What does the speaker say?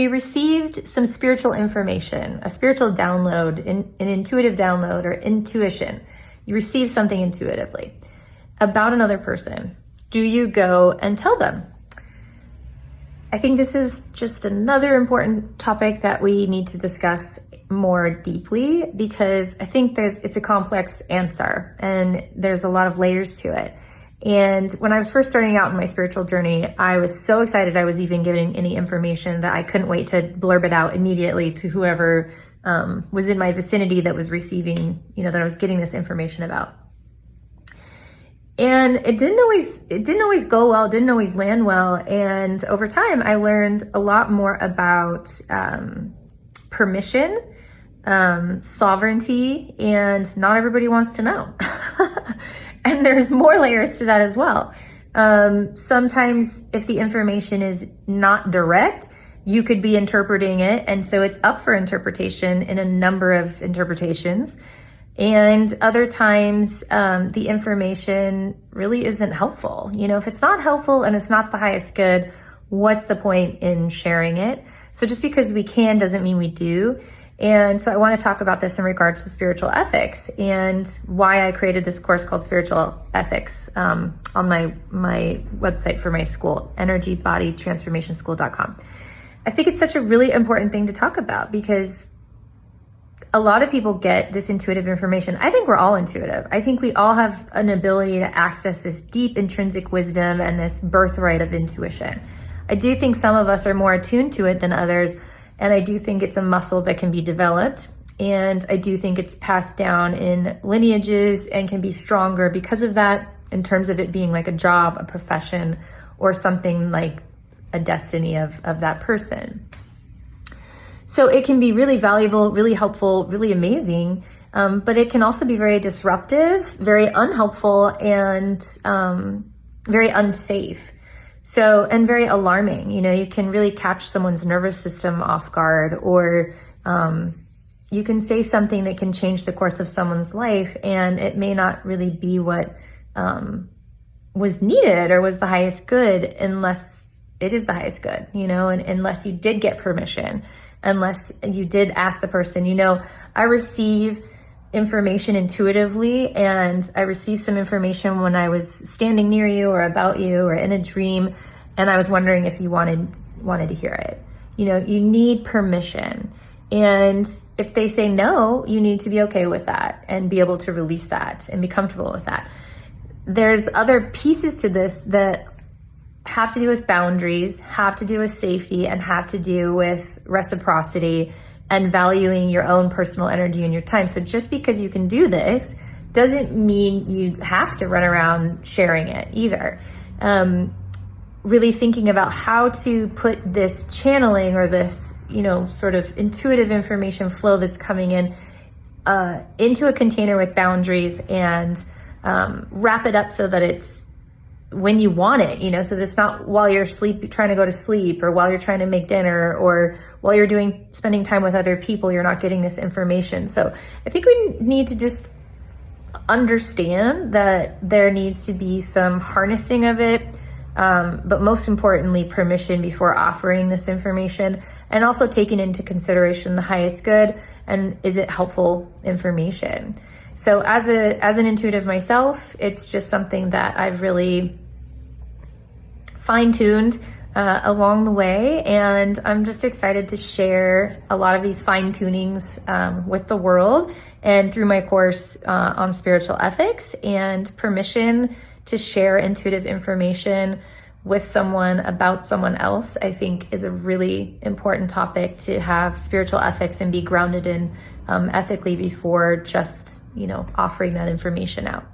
You received some spiritual information, a spiritual download, an intuitive download or intuition. You received something intuitively about another person. Do you go and tell them? I think this is just another important topic that we need to discuss more deeply, because I think it's a complex answer and there's a lot of layers to it. And when I was first starting out in my spiritual journey, I was so excited I was even getting any information that I couldn't wait to blurb it out immediately to whoever was in my vicinity that was receiving, that I was getting this information about. And it didn't always go well, didn't always land well. And over time, I learned a lot more about permission, sovereignty, and not everybody wants to know. And there's more layers to that as well. Sometimes if the information is not direct, you could be interpreting it. And so it's up for interpretation in a number of interpretations. And other times, the information really isn't helpful. If it's not helpful and it's not the highest good, what's the point in sharing it? So just because we can doesn't mean we do. And so I want to talk about this in regards to spiritual ethics and why I created this course called Spiritual Ethics on my website for my school, energybodytransformationschool.com. I think it's such a really important thing to talk about because a lot of people get this intuitive information. I think we're all intuitive. I think we all have an ability to access this deep intrinsic wisdom and this birthright of intuition. I do think some of us are more attuned to it than others. And I do think it's a muscle that can be developed. And I do think it's passed down in lineages and can be stronger because of that, in terms of it being like a job, a profession, or something like a destiny of that person. So it can be really valuable, really helpful, really amazing, but it can also be very disruptive, very unhelpful, and very unsafe. And very alarming. You can really catch someone's nervous system off guard, or you can say something that can change the course of someone's life, and it may not really be what was needed or was the highest good, unless it is the highest good, and unless you did get permission, unless you did ask the person. I receive information intuitively, and I received some information when I was standing near you or about you or in a dream, and I was wondering if you wanted to hear it. You need permission. And if they say no, you need to be okay with that and be able to release that and be comfortable with that. There's other pieces to this that have to do with boundaries, have to do with safety, and have to do with reciprocity and valuing your own personal energy and your time. So just because you can do this doesn't mean you have to run around sharing it either. Really thinking about how to put this channeling or this, sort of intuitive information flow that's coming in into a container with boundaries, and wrap it up so that it's when you want it, so that it's not while you're trying to go to sleep, or while you're trying to make dinner, or while you're spending time with other people, you're not getting this information. So I think we need to just understand that there needs to be some harnessing of it, but most importantly, permission before offering this information, and also taking into consideration the highest good and is it helpful information. So as an intuitive myself, it's just something that I've really fine-tuned along the way, and I'm just excited to share a lot of these fine-tunings with the world, and through my course on spiritual ethics, and permission to share intuitive information with someone about someone else, I think is a really important topic to have spiritual ethics and be grounded in ethically before just, offering that information out.